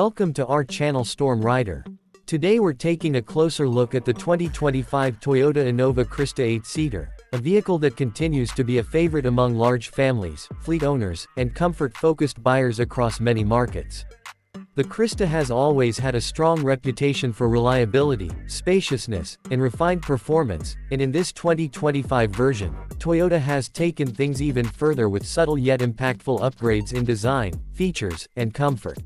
Welcome to our channel Storm Rider. Today we're taking a closer look at the 2025 Toyota Innova Crysta 8-seater, a vehicle that continues to be a favorite among large families, fleet owners, and comfort-focused buyers across many markets. The Crysta has always had a strong reputation for reliability, spaciousness, and refined performance, and in this 2025 version, Toyota has taken things even further with subtle yet impactful upgrades in design, features, and comfort.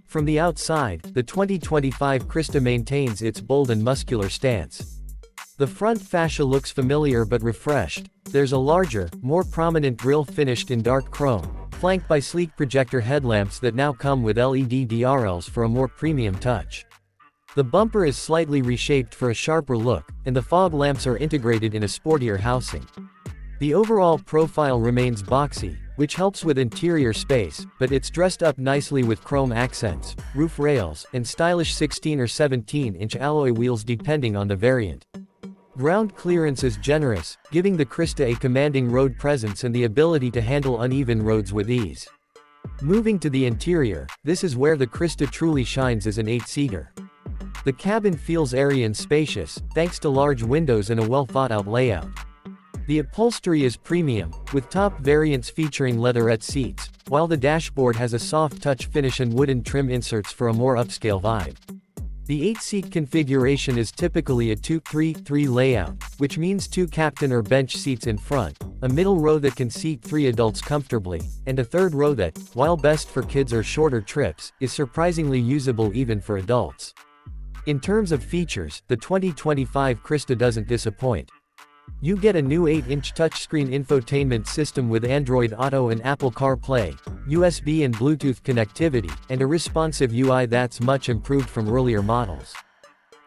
From the outside, the 2025 Crysta maintains its bold and muscular stance. The front fascia looks familiar but refreshed. There's a larger, more prominent grille finished in dark chrome, flanked by sleek projector headlamps that now come with LED DRLs for a more premium touch. The bumper is slightly reshaped for a sharper look, and the fog lamps are integrated in a sportier housing. The overall profile remains boxy, which helps with interior space, but it's dressed up nicely with chrome accents, roof rails, and stylish 16 or 17-inch alloy wheels depending on the variant. Ground clearance is generous, giving the Crysta a commanding road presence and the ability to handle uneven roads with ease. Moving to the interior, this is where the Crysta truly shines as an 8-seater. The cabin feels airy and spacious, thanks to large windows and a well-thought-out layout. The upholstery is premium, with top variants featuring leatherette seats, while the dashboard has a soft touch finish and wooden trim inserts for a more upscale vibe. The 8-seat configuration is typically a 2-3-3 layout, which means 2 captain or bench seats in front, a middle row that can seat 3 adults comfortably, and a third row that, while best for kids or shorter trips, is surprisingly usable even for adults. In terms of features, the 2025 Crysta doesn't disappoint. You get a new 8-inch touchscreen infotainment system with Android Auto and Apple CarPlay, USB and Bluetooth connectivity, and a responsive UI that's much improved from earlier models.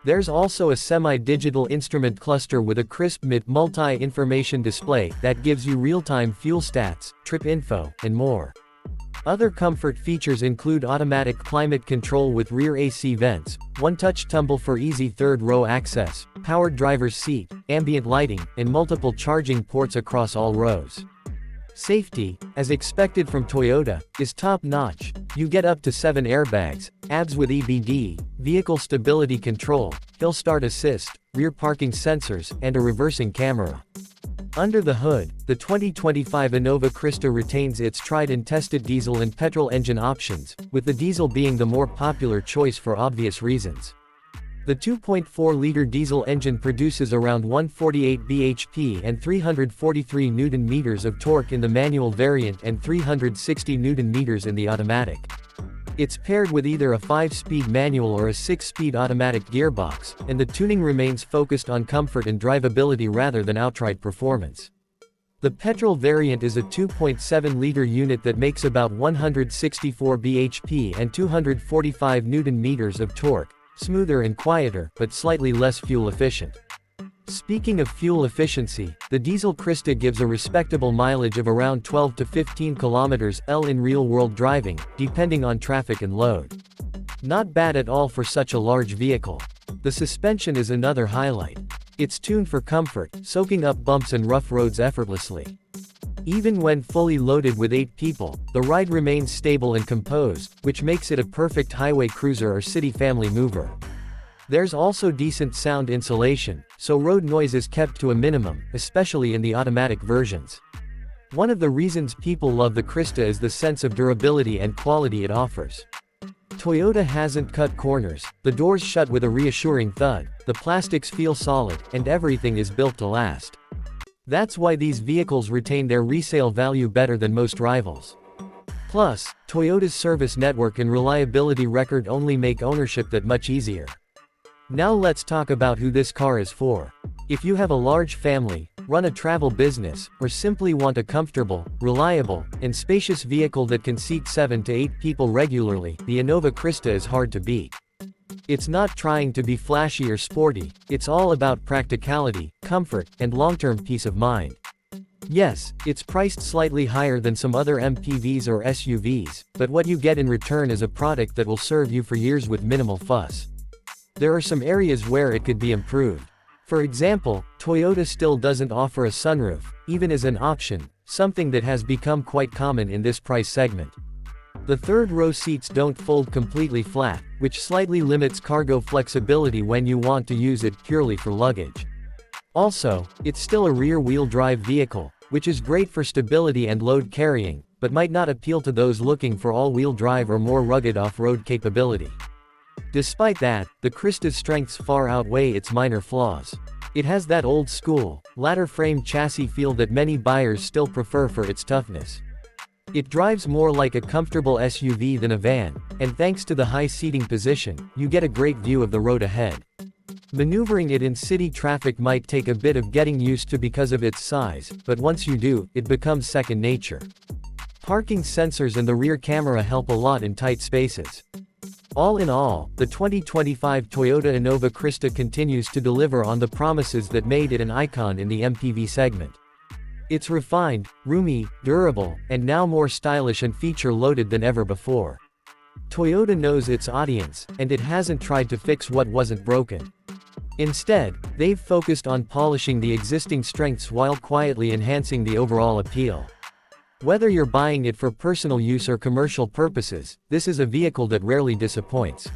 There's also a semi-digital instrument cluster with a crisp multi-information display that gives you real-time fuel stats, trip info, and more. Other comfort features include automatic climate control with rear AC vents, one-touch tumble for easy third-row access, powered driver's seat, ambient lighting, and multiple charging ports across all rows. Safety, as expected from Toyota, is top-notch. You get up to 7 airbags, ABS with EBD, vehicle stability control, hill start assist, rear parking sensors, and a reversing camera. Under the hood, the 2025 Innova Crysta retains its tried-and-tested diesel and petrol engine options, with the diesel being the more popular choice for obvious reasons. The 2.4-liter diesel engine produces around 148 bhp and 343 Nm of torque in the manual variant and 360 Nm in the automatic. It's paired with either a 5-speed manual or a 6-speed automatic gearbox, and the tuning remains focused on comfort and drivability rather than outright performance. The petrol variant is a 2.7-liter unit that makes about 164 bhp and 245 Nm of torque, smoother and quieter, but slightly less fuel efficient. Speaking of fuel efficiency, the diesel Crysta gives a respectable mileage of around 12 to 15 km/h in real-world driving, depending on traffic and load. Not bad at all for such a large vehicle. The suspension is another highlight. It's tuned for comfort, soaking up bumps and rough roads effortlessly. Even when fully loaded with 8 people, the ride remains stable and composed, which makes it a perfect highway cruiser or city family mover. There's also decent sound insulation, so road noise is kept to a minimum, especially in the automatic versions. One of the reasons people love the Crysta is the sense of durability and quality it offers. Toyota hasn't cut corners, the doors shut with a reassuring thud, the plastics feel solid, and everything is built to last. That's why these vehicles retain their resale value better than most rivals. Plus, Toyota's service network and reliability record only make ownership that much easier. Now let's talk about who this car is for. If you have a large family, run a travel business, or simply want a comfortable, reliable, and spacious vehicle that can seat 7 to 8 people regularly, the Innova Crysta is hard to beat. It's not trying to be flashy or sporty, it's all about practicality, comfort, and long-term peace of mind. Yes, it's priced slightly higher than some other MPVs or SUVs, but what you get in return is a product that will serve you for years with minimal fuss. There are some areas where it could be improved. For example, Toyota still doesn't offer a sunroof, even as an option, something that has become quite common in this price segment. The third row seats don't fold completely flat, which slightly limits cargo flexibility when you want to use it purely for luggage. Also, it's still a rear-wheel drive vehicle, which is great for stability and load carrying, but might not appeal to those looking for all-wheel drive or more rugged off-road capability. Despite that, the Crysta's strengths far outweigh its minor flaws. It has that old-school, ladder-frame chassis feel that many buyers still prefer for its toughness. It drives more like a comfortable SUV than a van, and thanks to the high seating position, you get a great view of the road ahead. Maneuvering it in city traffic might take a bit of getting used to because of its size, but once you do, it becomes second nature. Parking sensors and the rear camera help a lot in tight spaces. All in all, the 2025 Toyota Innova Crysta continues to deliver on the promises that made it an icon in the MPV segment. It's refined, roomy, durable, and now more stylish and feature-loaded than ever before. Toyota knows its audience, and it hasn't tried to fix what wasn't broken. Instead, they've focused on polishing the existing strengths while quietly enhancing the overall appeal. Whether you're buying it for personal use or commercial purposes, this is a vehicle that rarely disappoints.